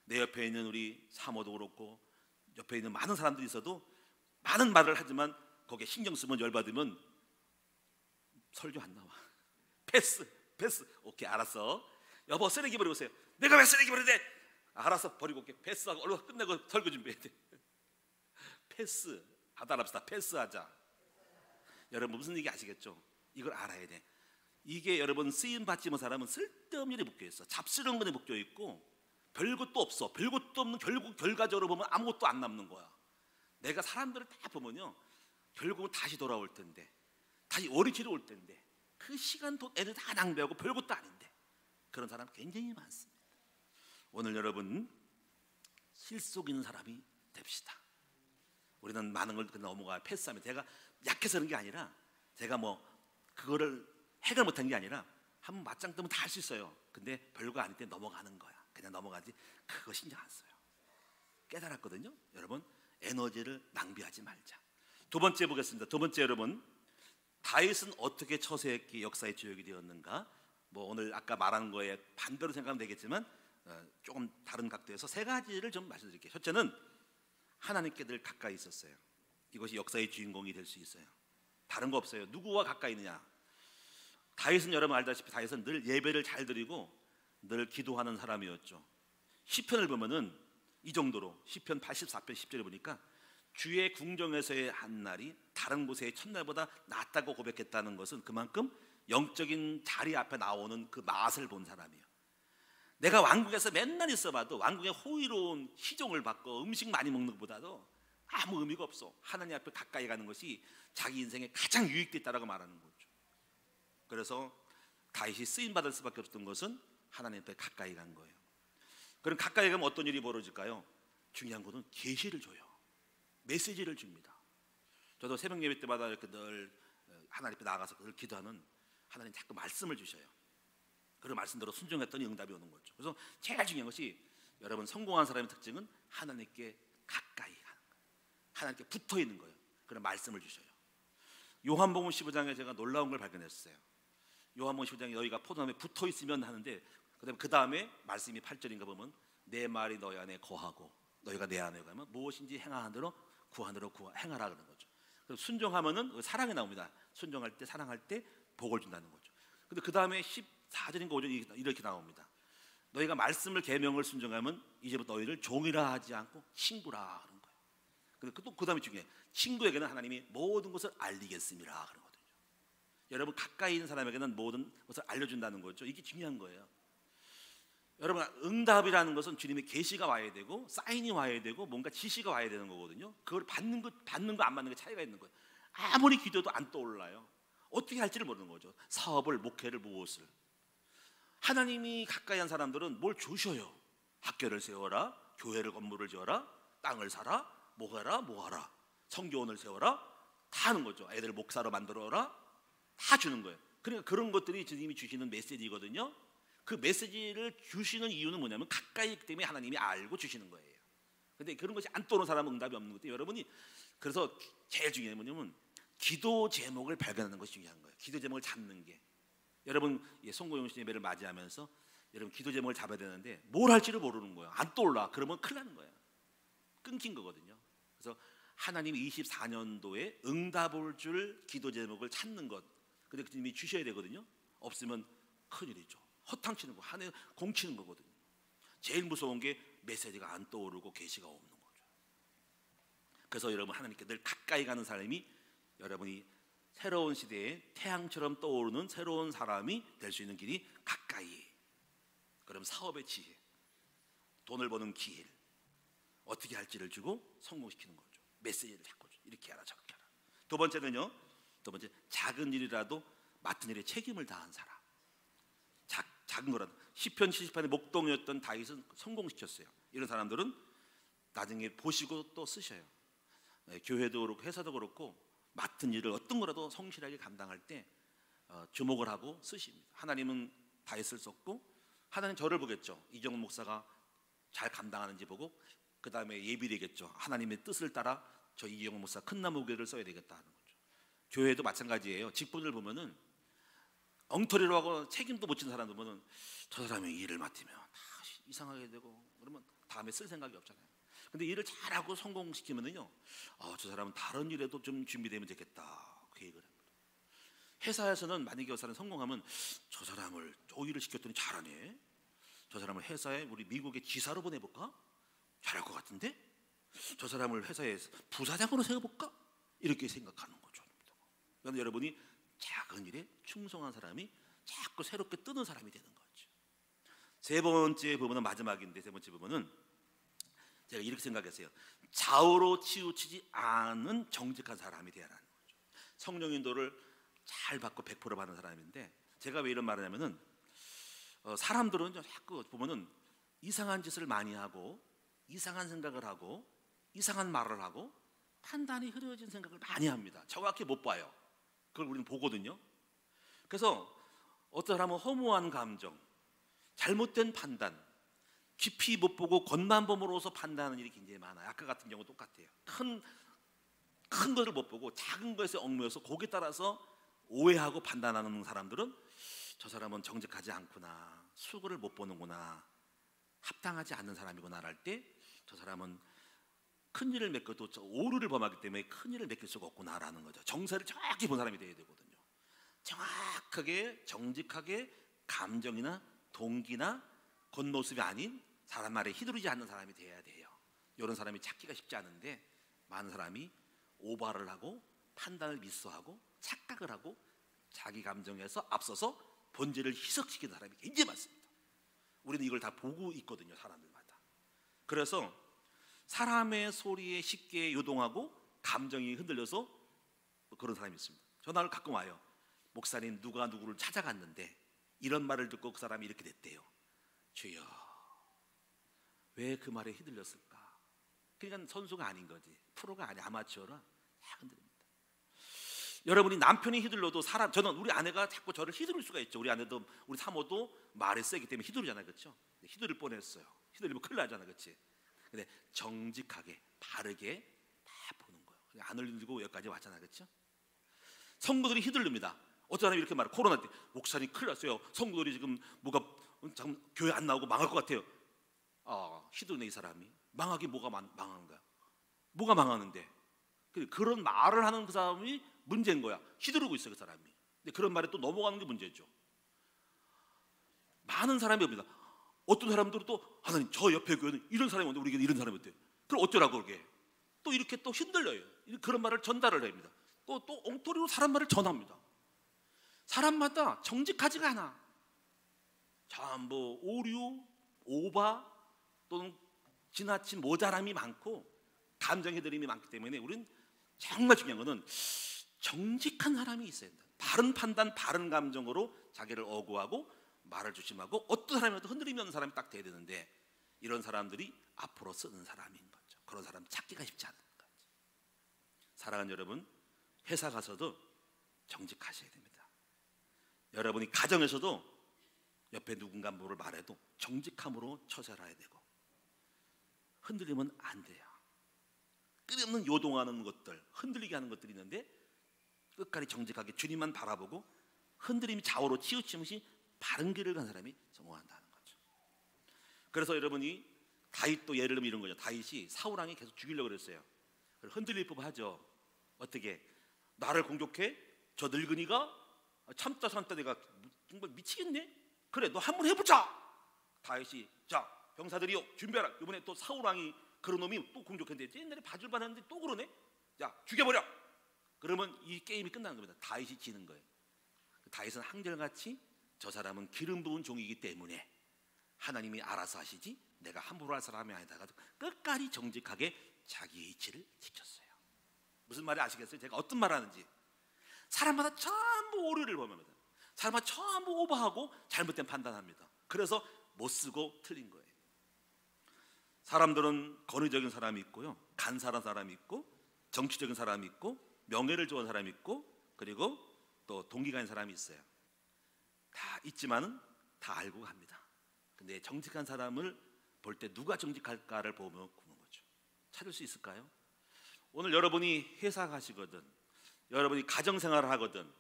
내 옆에 있는 우리 사모도 그렇고 옆에 있는 많은 사람들이 있어도 많은 말을 하지만 거기에 신경 쓰면 열받으면 설교 안 나와. 패스 오케이 알았어. 여보 쓰레기 버리고 오세요. 내가 왜 쓰레기 버려야 돼? 알았어 버리고 올게. 패스하고 얼른 끝내고 설교 준비해야 돼. 패스 하다 합시다. 패스하자. 여러분 무슨 얘기 아시겠죠? 이걸 알아야 돼. 이게 여러분 쓰임 받지 못한 사람은 쓸데없는 일에 묶여 있어. 잡스러운 것에 묶여 있고 별것도 없어. 별것도 없는 결국 결과적으로 보면 아무것도 안 남는 거야. 내가 사람들을 다 보면요, 결국은 다시 돌아올 텐데, 다시 오리지로 올 텐데 그 시간도 애들 다 낭비하고 별것도 아닌데 그런 사람 굉장히 많습니다. 오늘 여러분 실속 있는 사람이 됩시다. 우리는 많은 걸 넘어가 패스하면, 제가 약해서 그런 게 아니라, 제가 뭐 그거를 해결 못한 게 아니라 한번 맞짱 뜨면 다 할 수 있어요. 근데 별거 아닐 때 넘어가는 거야. 그냥 넘어가지 그거 신경 안 써요. 깨달았거든요. 여러분 에너지를 낭비하지 말자. 두 번째 보겠습니다. 두 번째, 여러분 다윗은 어떻게 처세했기에 역사의 주역이 되었는가? 뭐 오늘 아까 말한 거에 반대로 생각하면 되겠지만 조금 다른 각도에서 세 가지를 좀 말씀드릴게요. 첫째는 하나님께 늘 가까이 있었어요. 이것이 역사의 주인공이 될 수 있어요. 다른 거 없어요. 누구와 가까이 있느냐? 다윗은 여러분 알다시피 다윗은 늘 예배를 잘 드리고 늘 기도하는 사람이었죠. 시편을 보면은 이 정도로, 시편 84편 10절에 보니까 주의 궁정에서의 한 날이 다른 곳의 첫날보다 낫다고 고백했다는 것은 그만큼 영적인 자리 앞에 나오는 그 맛을 본 사람이에요. 내가 왕국에서 맨날 있어봐도 왕국의 호의로운 희종을 받고 음식 많이 먹는 것보다도 아무 의미가 없어. 하나님 앞에 가까이 가는 것이 자기 인생에 가장 유익됐다라고 말하는 거죠. 그래서 다윗이 쓰임받을 수밖에 없었던 것은 하나님 앞에 가까이 간 거예요. 그럼 가까이 가면 어떤 일이 벌어질까요? 중요한 것은 계시를 줘요. 메시지를 줍니다. 저도 새벽 예배 때마다 이렇게 늘 하나님 앞에 나가서 늘 기도하는, 하나님 자꾸 말씀을 주셔요. 그 말씀대로 순종했더니 응답이 오는 거죠. 그래서 제일 중요한 것이, 여러분 성공한 사람의 특징은 하나님께 가까이 가는 거예요. 하나님께 붙어 있는 거예요. 그런 말씀을 주셔요. 요한복음 15장에 제가 놀라운 걸 발견했어요. 요한복음 15장에 너희가 포도나무에 붙어 있으면 하는데, 그 다음에 말씀이 8절인가 보면 내 말이 너희 안에 거하고 너희가 내 안에 가면 무엇인지 행하는 대로 구하는 대로 행하라 그러는 거죠. 그래서 순종하면은 사랑이 나옵니다. 순종할 때, 사랑할 때 복을 준다는 거죠. 근데 그 다음에 14절인가 5절 이렇게 나옵니다. 너희가 말씀을 계명을 순종하면 이제부터 너희를 종이라 하지 않고 친구라 하는 거예요. 근데 또 그 다음에 중요해. 친구에게는 하나님이 모든 것을 알리겠습니다 그러거든요. 여러분 가까이 있는 사람에게는 모든 것을 알려준다는 거죠. 이게 중요한 거예요. 여러분 응답이라는 것은 주님의 계시가 와야 되고 사인이 와야 되고 뭔가 지시가 와야 되는 거거든요. 그걸 받는 거 안 받는 게 차이가 있는 거예요. 아무리 기도도 안 떠올라요. 어떻게 할지를 모르는 거죠. 사업을, 목회를, 무엇을. 하나님이 가까이 한 사람들은 뭘 주셔요. 학교를 세워라, 교회를, 건물을 지어라, 땅을 사라, 뭐 하라, 성교원을 세워라, 다 하는 거죠. 애들 목사로 만들어라, 다 주는 거예요. 그러니까 그런 것들이 주님이 주시는 메시지거든요. 그 메시지를 주시는 이유는 뭐냐면 가까이 있기 때문에 하나님이 알고 주시는 거예요. 근데 그런 것이 안 떠오르는 사람은 응답이 없는 것도, 여러분이 그래서 제일 중요한 게 뭐냐면 기도 제목을 발견하는 것이 중요한 거예요. 기도 제목을 잡는 게. 여러분 송구영신 예배를 맞이하면서 여러분 기도 제목을 잡아야 되는데 뭘 할지를 모르는 거예요. 안 떠올라. 그러면 큰일 나는 거예요. 끊긴 거거든요. 그래서 하나님이 24년도에 응답을 줄 기도 제목을 찾는 것, 근데 주님이 주셔야 되거든요. 없으면 큰일이죠. 허탕치는 거, 한해 공치는 거거든요. 제일 무서운 게 메시지가 안 떠오르고 계시가 없는 거죠. 그래서 여러분 하나님께 늘 가까이 가는 사람이, 여러분이 새로운 시대에 태양처럼 떠오르는 새로운 사람이 될 수 있는 길이 가까이. 그럼 사업의 지혜, 돈을 버는 기회, 어떻게 할지를 주고 성공시키는 거죠. 메시지를 자꾸 이렇게 하라 저렇게 하라. 두 번째는요, 두 번째 작은 일이라도 맡은 일에 책임을 다한 사람. 작은 거라도. 시편 70편의 목동이었던 다윗은 성공시켰어요. 이런 사람들은 나중에 보시고 또 쓰셔요. 교회도 그렇고 회사도 그렇고 맡은 일을 어떤 거라도 성실하게 감당할 때 주목을 하고 쓰십니다. 하나님은 다윗을 썼고 하나님 저를 보겠죠. 이정훈 목사가 잘 감당하는지 보고 그 다음에 예비되겠죠. 하나님의 뜻을 따라 저 이정훈 목사 큰 나무 교회를 써야 되겠다는 거죠. 교회도 마찬가지예요. 직분을 보면은 엉터리로 하고 책임도 못 지는 사람들 보면 저 사람이 일을 맡으면 다 이상하게 되고 그러면 다음에 쓸 생각이 없잖아요. 근데 일을 잘하고 성공시키면은요, 저 사람은 다른 일에도 좀 준비되면 되겠다 계획을 합니다. 회사에서는 만약에 그 사람이 성공하면 저 사람을 저 일을 시켰더니 잘하네, 저 사람을 회사에 우리 미국의 지사로 보내볼까? 잘할 것 같은데? 저 사람을 회사에 부사장으로 세워볼까? 이렇게 생각하는 거죠. 그런데 여러분이 작은 일에 충성한 사람이 자꾸 새롭게 뜨는 사람이 되는 거죠. 세 번째 부분은 마지막인데, 세 번째 부분은 제가 이렇게 생각했어요. 좌우로 치우치지 않은 정직한 사람이 되어야 하는 거죠. 성령 인도를 잘 받고 100% 받는 사람인데, 제가 왜 이런 말을 하냐면은 사람들은 자꾸 보면은 이상한 짓을 많이 하고 이상한 생각을 하고 이상한 말을 하고 판단이 흐려진 생각을 많이 합니다. 정확히 못 봐요. 그걸 우리는 보거든요. 그래서 어떤 사람은 허무한 감정, 잘못된 판단, 깊이 못 보고 겉만 봄으로써 판단하는 일이 굉장히 많아요. 아까 같은 경우 똑같아요. 큰 것을 못 보고 작은 것에 얽매여서 거기에 따라서 오해하고 판단하는 사람들은 저 사람은 정직하지 않구나, 수고를 못 보는구나, 합당하지 않는 사람이구나 할 때 저 사람은 큰 일을 맡겨도 오류를 범하기 때문에 큰 일을 맡길 수가 없구나라는 거죠. 정세를 정확히 본 사람이 되어야 되거든요. 정확하게 정직하게 감정이나 동기나 겉모습이 아닌 사람 말에 휘두르지 않는 사람이 되어야 돼요. 이런 사람이 찾기가 쉽지 않은데, 많은 사람이 오바를 하고 판단을 미스하고 착각을 하고 자기 감정에서 앞서서 본질을 희석시키는 사람이 굉장히 많습니다. 우리는 이걸 다 보고 있거든요, 사람들마다. 그래서 사람의 소리에 쉽게 요동하고 감정이 흔들려서 그런 사람이 있습니다. 전화를 가끔 와요. 목사님, 누가 누구를 찾아갔는데 이런 말을 듣고 그 사람이 이렇게 됐대요. 주여, 왜 그 말에 휘둘렸을까? 그러니까 선수가 아닌 거지, 프로가 아니, 아마추어라 다 흔들립니다. 여러분이 남편이 휘둘러도 저는 우리 아내가 자꾸 저를 휘두를 수가 있죠. 우리 아내도, 우리 사모도 말이 세기 때문에 휘두르잖아요, 그렇죠? 휘두를 뻔했어요. 휘둘리면 큰일 나잖아, 그렇지? 근데 정직하게 바르게 다 보는 거예요. 안 흘리고 여기까지 왔잖아요, 그렇죠? 성도들이 휘둘립니다. 어떤 사람이 이렇게 말해, 코로나 때 목사님 큰일 났어요. 성도들이 지금 뭐가 잠깐 교회 안 나오고 망할 것 같아요. 휘두르네 이 사람이. 망하기 뭐가 망하는 거야? 뭐가 망하는데? 그런 말을 하는 그 사람이 문제인 거야. 휘두르고 있어 그 사람이. 근데 그런 말에 또 넘어가는 게 문제죠. 많은 사람이 옵니다. 어떤 사람들은 또 하나님, 저 옆에 교회는 이런 사람이 오는데 우리 교회는 이런 사람이 어때요? 그럼 어쩌라고 그러게? 또 이렇게 또 흔들려요. 그런 말을 전달을 합니다. 또 엉터리로 사람 말을 전합니다. 사람마다 정직하지가 않아. 전부 오류, 오바 또는 지나친 모자람이 많고 감정의 드림이 많기 때문에 우리는 정말 중요한 것은 정직한 사람이 있어야 된다. 바른 판단, 바른 감정으로 자기를 어구하고 말을 조심하고, 어떤 사람이라도 흔들리면 사람이 딱 돼야 되는데, 이런 사람들이 앞으로 쓰는 사람인 거죠. 그런 사람 찾기가 쉽지 않은 거죠. 사랑하는 여러분, 회사 가서도 정직하셔야 됩니다. 여러분이 가정에서도 옆에 누군가 뭐를 말해도 정직함으로 처절해야 되고, 흔들리면 안 돼요. 끊임없는 요동하는 것들, 흔들리게 하는 것들이 있는데 끝까지 정직하게 주님만 바라보고 흔들림이 좌우로 치우침없이 바른 길을 간 사람이 성공한다는 거죠. 그래서 여러분이 다윗도 예를 들면 이런 거죠. 다윗이 사울왕이 계속 죽이려고 그랬어요. 흔들릴 법하죠. 어떻게? 나를 공격해? 저 늙은이가? 참다 내가 정말 미치겠네? 그래, 너 한번 해보자. 다윗이, 자 병사들이요 준비하라. 이번에 또 사울왕이 그런 놈이 또 공격했는데, 옛날에 봐줄만 했는데 또 그러네. 자 죽여버려. 그러면 이 게임이 끝나는 겁니다. 다윗이 지는 거예요. 다윗은 한결같이 저 사람은 기름 부은 종이기 때문에 하나님이 알아서 하시지 내가 함부로 할 사람이 아니다가 끝까지 정직하게 자기의 이치를 지켰어요. 무슨 말인지 아시겠어요? 제가 어떤 말 하는지. 사람마다 전부 오류를 범합니다. 사람마다 전부 오버하고 잘못된 판단합니다. 그래서 못 쓰고 틀린 거예요. 사람들은 권위적인 사람이 있고요, 간사한 사람이 있고, 정치적인 사람이 있고, 명예를 좋아하는 사람이 있고, 그리고 또 동기가 있는 사람이 있어요. 다 있지만은 다 알고 갑니다. 근데 정직한 사람을 볼 때 누가 정직할까를 보면 거죠. 찾을 수 있을까요? 오늘 여러분이 회사 가시거든, 여러분이 가정생활을 하거든,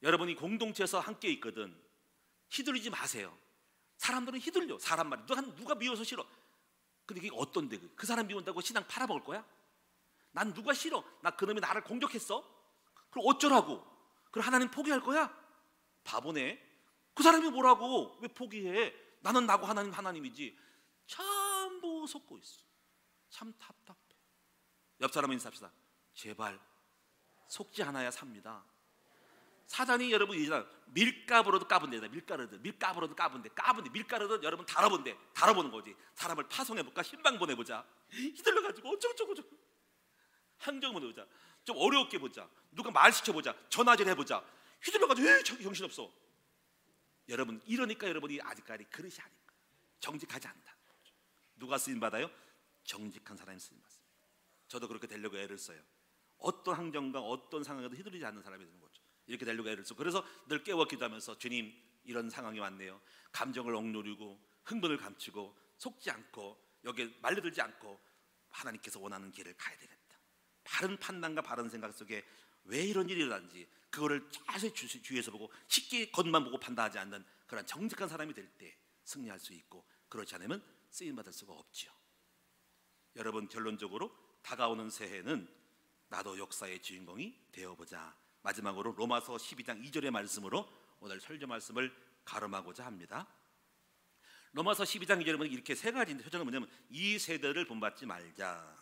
여러분이 공동체에서 함께 있거든, 휘둘리지 마세요. 사람들은 휘둘려. 사람 말이 누가 미워서 싫어. 근데 그게 어떤데? 그 사람 미운다고 신앙 팔아먹을 거야? 난 누가 싫어? 나 그놈이 나를 공격했어? 그럼 어쩌라고? 그럼 하나님 포기할 거야? 바보네. 그 사람이 뭐라고? 왜 포기해? 나는 나고 하나님이지. 전부 속고 있어. 참 답답해. 옆 사람 인사합시다. 제발 속지 않아야 삽니다. 사단이 여러분 이제 밀가루로도 까본데, 밀가루로도 까본데 밀가루도 여러분 달아보는 거지. 사람을 파송해볼까, 신방 보내보자, 휘둘러가지고 어쩌고저쩌고 항정 보내보자, 좀 어렵게 보자, 누가 말 시켜보자, 전화질 해보자, 휘둘러가지고 왜 저기 정신없어. 여러분 이러니까 여러분이 아직까지 그릇이 아닌가, 정직하지 않다. 누가 쓰임받아요? 정직한 사람이 쓰임받습니다. 저도 그렇게 되려고 애를 써요. 어떤 환경과 어떤 상황에도 휘둘리지 않는 사람이 되는 거죠. 이렇게 되려고 애를 쓰고, 그래서 늘 깨워 기도하면서 주님, 이런 상황이 왔네요. 감정을 억누르고 흥분을 감추고 속지 않고 여기에 말려들지 않고 하나님께서 원하는 길을 가야 되겠다. 바른 판단과 바른 생각 속에 왜 이런 일이 일어난지 그거를 자세히 주위에서 보고 쉽게 겉만 보고 판단하지 않는 그런 정직한 사람이 될 때 승리할 수 있고, 그렇지 않으면 쓰임받을 수가 없지요. 여러분 결론적으로 다가오는 새해는 나도 역사의 주인공이 되어보자. 마지막으로 로마서 12장 2절의 말씀으로 오늘 설교 말씀을 가름하고자 합니다. 로마서 12장 2절에 보면 이렇게 세 가지인데, 표정은 뭐냐면 이 세대를 본받지 말자.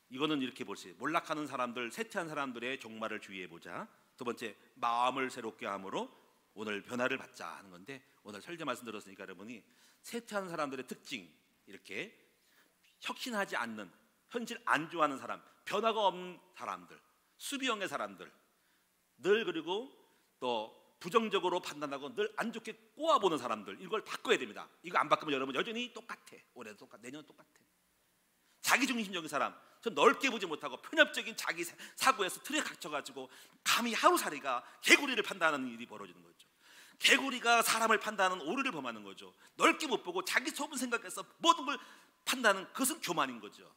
이거는 이렇게 볼 수 있어요. 몰락하는 사람들, 쇠퇴한 사람들의 종말을 주의해보자. 두 번째, 마음을 새롭게 함으로 오늘 변화를 받자 하는 건데, 오늘 설교 말씀 들었으니까 여러분이 쇠퇴한 사람들의 특징, 이렇게 혁신하지 않는, 현실 안 좋아하는 사람, 변화가 없는 사람들, 수비형의 사람들, 늘 그리고 또 부정적으로 판단하고 늘 안 좋게 꼬아보는 사람들, 이걸 바꿔야 됩니다. 이거 안 바꾸면 여러분 여전히 똑같아. 올해도 똑같아, 내년도 똑같아. 자기중심적인 사람, 저 넓게 보지 못하고 편협적인 자기 사고에서 틀에 갇혀가지고 감히 하루살이가 개구리를 판단하는 일이 벌어지는 거죠. 개구리가 사람을 판단하는 오류를 범하는 거죠. 넓게 못 보고 자기 속은 생각해서 모든 걸 판단하는, 그것은 교만인 거죠.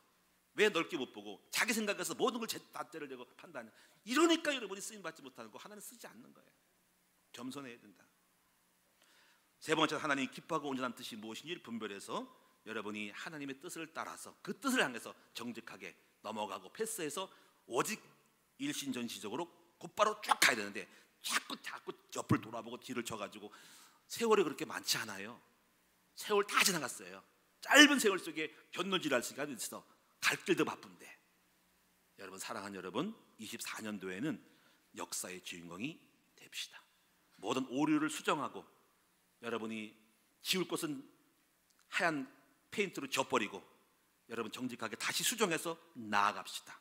왜 넓게 못 보고 자기 생각해서 모든 걸 잣대를 대고 판단하냐. 이러니까 여러분이 쓰임받지 못하는 거, 하나님 쓰지 않는 거예요. 겸손해야 된다. 세 번째, 하나님이 기뻐하고 온전한 뜻이 무엇인지 분별해서 여러분이 하나님의 뜻을 따라서 그 뜻을 향해서 정직하게 넘어가고 패스해서 오직 일신전시적으로 곧바로 쭉 가야 되는데, 자꾸 옆을 돌아보고 뒤를 쳐가지고, 세월이 그렇게 많지 않아요. 세월 다 지나갔어요. 짧은 세월 속에 견눈질할 시간이 있어. 갈 길도 바쁜데, 여러분, 사랑하는 여러분, 24년도에는 역사의 주인공이 됩시다. 모든 오류를 수정하고 여러분이 지울 것은 하얀 페인트로 지워버리고 여러분 정직하게 다시 수정해서 나아갑시다.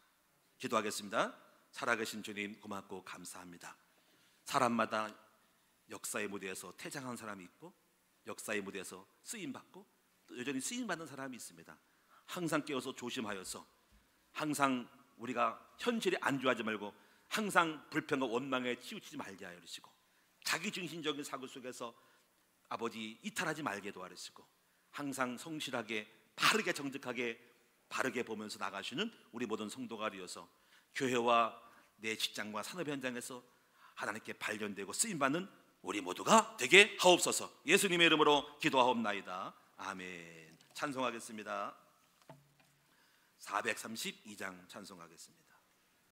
기도하겠습니다. 살아계신 주님, 고맙고 감사합니다. 사람마다 역사의 무대에서 퇴장한 사람이 있고, 역사의 무대에서 쓰임받고 또 여전히 쓰임받는 사람이 있습니다. 항상 깨어서 조심하여서, 항상 우리가 현실이 안 좋아하지 말고 항상 불평과 원망에 치우치지 말게 하여 주시고, 자기중심적인 사고 속에서 아버지 이탈하지 말게 도와주시고, 항상 성실하게 바르게 정직하게 바르게 보면서 나가시는 우리 모든 성도가 되어서 교회와 내 직장과 산업 현장에서 하나님께 발견되고 쓰임받는 우리 모두가 되게 하옵소서. 예수님의 이름으로 기도하옵나이다. 아멘. 찬송하겠습니다. 432장 찬송하겠습니다.